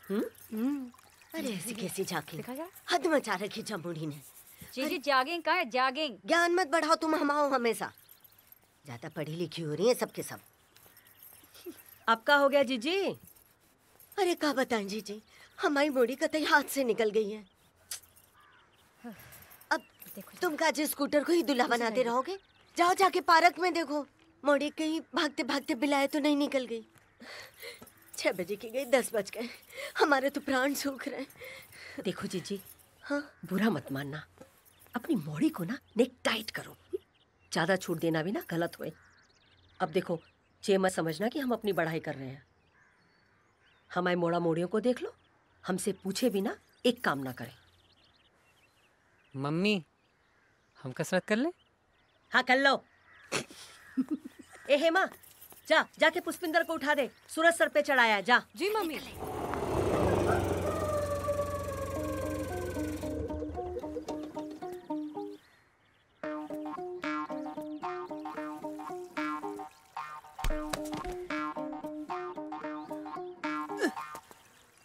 अरे ऐसी कैसी जागिंग, हद मचा रखी जमुड़ी ने। जीजी जागिंग कहाँ है? जागिंग। ज्ञान मत बढ़ाओ तुम हमाओ हमेशा, ज्यादा पढ़ी लिखी हो रही है सबके सब। आपका हो गया जीजी? अरे क्या बताएं जीजी, हमारी मोड़ी कतई हाथ से निकल गई है। अब तुम काजी स्कूटर को ही दूल्हा बनाते रहोगे? जाओ जाके पार्क में देखो, मोड़ी कहीं भागते भागते बिलाए तो नहीं निकल गई। 6 बजे की गई, 10 बज गए, हमारे तो प्राण सूख रहे हैं। देखो जीजी, हाँ बुरा मत मानना, अपनी मोड़ी को ना नेक टाइट करो, ज्यादा छूट देना भी ना गलत हुए। अब देखो, ये मत समझना कि हम अपनी बढ़ाई कर रहे हैं। हमारे मोड़ा मोड़ियों को देख लो, हमसे पूछे बिना एक काम ना करें। मम्मी, हम कसरत कर ले? हाँ कर लो। ए हेमा, जाके पुष्पिंदर को उठा दे, सूरज सर पे चढ़ाया। जा। जी मम्मी।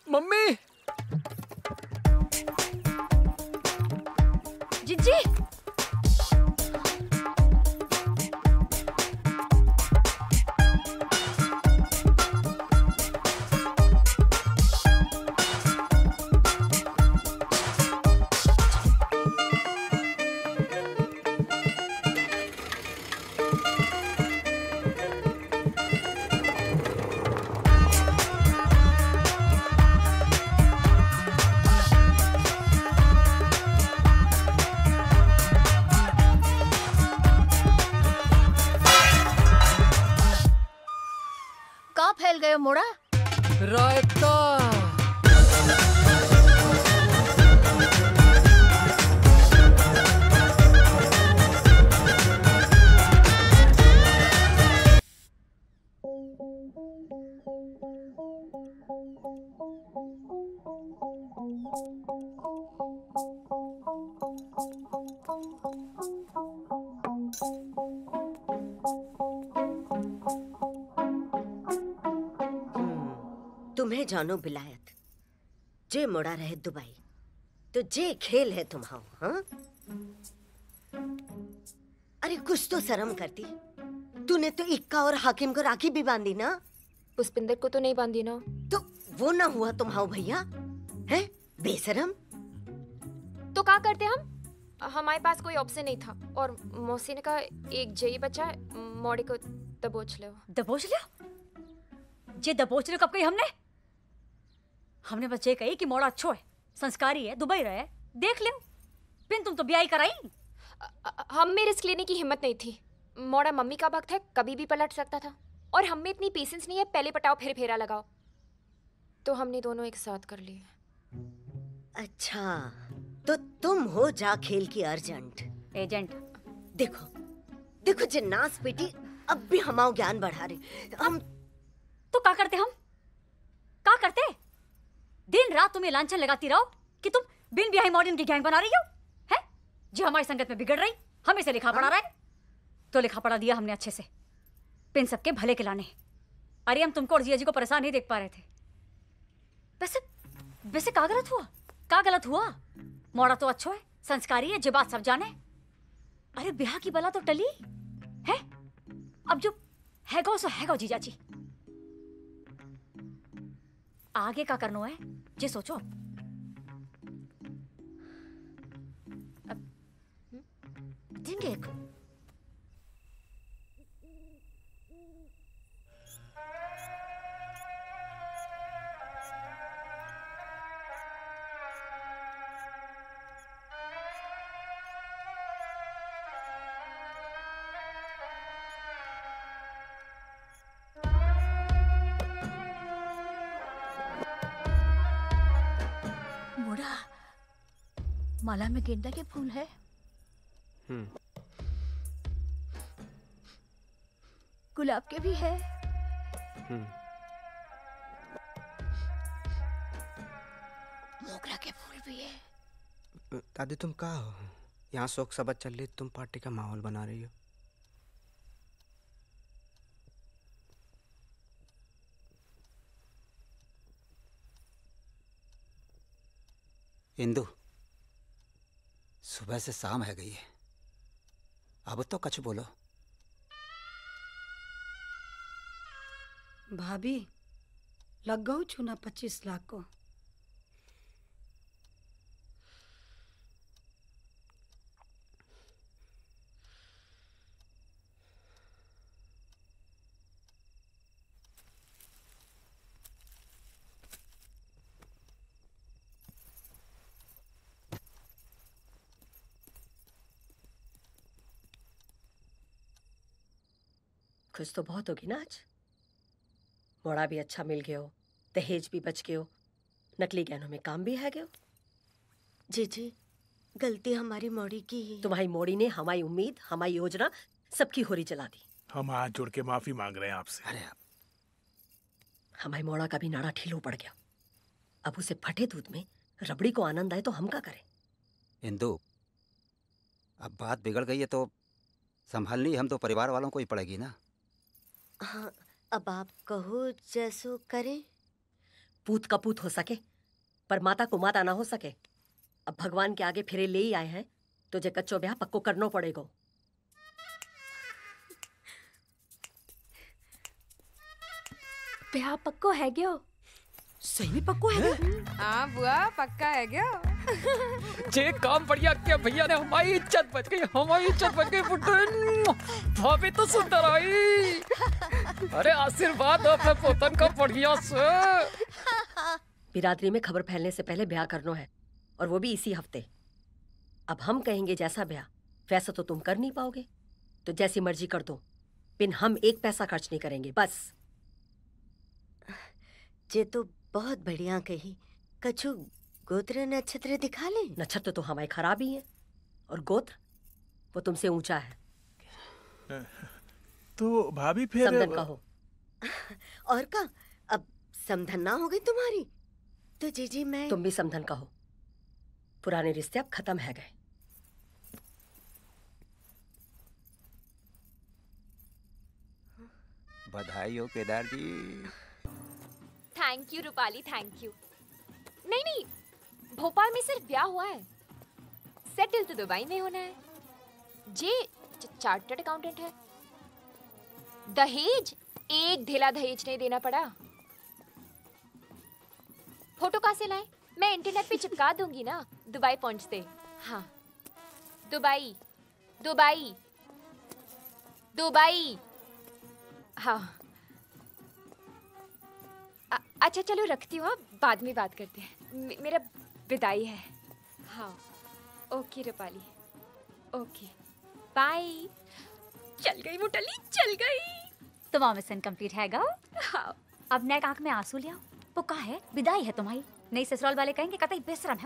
मम्मी! जीजी! फैल गए मोड़ा। रायता। तुम्हें जानो बिलायत, जे मोड़ा रहे दुबई, तो जे खेल है तुम्हारा। हाँ, अरे कुछ तो शर्म करती। तूने तो इक्का और हाकिम को राखी भी बांधी ना। पुष्पिंदर को तो नहीं बांधी ना। तो वो ना हुआ तुम्हारा भैया है बेशरम। तो क्या करते हम? हमारे पास कोई ऑप्शन नहीं था और मौसी ने कहा एक जई बचा है, मोड़े को दबोच लो। दबोच लो? जे दबोच लो कब कही हमने बस ये कही कि मोड़ा अच्छो है, संस्कारी है, दुबई रहे, देख ले। पिन तुम तो ब्याह कराई। हम में रिस्क लेने की हिम्मत नहीं थी। मोड़ा मम्मी का वक्त है, कभी भी पलट सकता था और हम में इतनी पेशेंस नहीं है पहले पटाओ फिर फेरा लगाओ। तो हमने दोनों एक साथ कर लिए। अच्छा, तो तुम हो जा खेल की अर्जेंट एजेंट। देखो देखो जिन्नास बेटी अब भी हमारा ज्ञान बढ़ा रहे। हम तो क्या करते? हम क्या करते? दिन रात तुम्हें लांछन लगाती रहो कि तुम बिन ब्याही मॉडर्न की गैंग बना रही हो, है जो हमारी संगत में बिगड़ रही, हमें से लिखा पढ़ा रहा है। तो लिखा पढ़ा दिया हमने अच्छे से, पिन सबके भले के लाने। अरे हम तुमको और जिया जी को परेशान नहीं देख पा रहे थे। वैसे वैसे क्या गलत हुआ? क्या गलत हुआ? मोड़ा तो अच्छो है, संस्कारी है, जे बात सब जाने। अरे ब्याह की बला तो टली है, अब जो हैगो सो हैगो जीजा जी। आगे का करना है जे सोचो। अब देंगे एक। माला में गेंदा के फूल है। गुलाब के भी है। मोगरा के फूल भी है। दादी तुम कहाँ हो? यहाँ शोक सभा चल रही, तुम पार्टी का माहौल बना रही हो। इंदु, सुबह से शाम है गई है, अब तो कछ बोलो। भाभी लग गऊ छूना 25 लाख को। खुश तो बहुत होगी ना आज। मोड़ा भी अच्छा मिल गयो, दहेज भी बच गयो, नकली गहनों में काम भी है गयो। जीजी गलती हमारी मोड़ी की ही। तुम्हारी मोड़ी ने हमारी उम्मीद, हमारी योजना सबकी होरी जला दी। हम हाथ जोड़ के माफी मांग रहे हैं आपसे। अरे हमारी मोड़ा का भी नाड़ा ठीलो पड़ गया। अब उसे फटे दूध में रबड़ी को आनंद आए तो हम क्या करें? इंदु, अब बात बिगड़ गई है तो संभालनी हम तो परिवार वालों को ही पड़ेगी ना। हाँ, अब आप कहो जैसो करें। पूत का पूत हो सके पर माता को माता ना हो सके। अब भगवान के आगे फिरे ले ही आए हैं तो जे कच्चो ब्याह पक्को करनो पड़ेगा। ब्याह पक्को है गयो। सही में पक्को है क्या? हाँ बुआ पक्का है गयो। जे काम बढ़िया किया भैया ने, हमारी इज्जत बच गई, हमारी इज्जत बच गई। पुटन भाभी तो सुंदर आई। अरे आशीर्वाद अपने पोतन का बढ़िया से। बिरादरी में खबर फैलने से पहले ब्याह करना है और वो भी इसी हफ्ते। अब हम कहेंगे जैसा ब्याह वैसा तो तुम कर नहीं पाओगे, तो जैसी मर्जी कर दो, बिन हम एक पैसा खर्च नहीं करेंगे बस। जे तो बहुत बढ़िया कही। कछु गोत्र नक्षत्र दिखा ले। नक्षत्र तो हमारे खराब ही है और गोत्र वो तुमसे ऊंचा है। तो भाभी फिर समधन कहो। और का अब समधन ना हो गई तुम्हारी तो जीजी मैं। तुम भी समधन कहो। पुराने रिश्ते अब खत्म है गए। बधाई हो Kedar ji. Thank you Rupali, thank you. नहीं नहीं, भोपाल में सिर्फ ब्याह हुआ है, सेटल तो दुबई में होना है। जे चार्टर्ड अकाउंटेंट है। दहेज एक ढेला दहेज नहीं देना पड़ा। फोटो कहाँ से लाए? मैं इंटरनेट पे चिपका दूंगी ना दुबई पहुंचते। हाँ दुबई दुबई दुबई। हाँ अच्छा चलो रखती हूँ, बाद में बात करते हैं। मेरा विदाई है। हाँ ओके रूपाली, ओके बाय। चल गई मुटली, चल गई। तुम्हारा मिशन कंप्लीट है गा। हाँ अब नेक आंख में आंसू ले आओ। वो का है विदाई है तुम्हारी। नई ससुराल वाले कहेंगे कतई बेशरम है।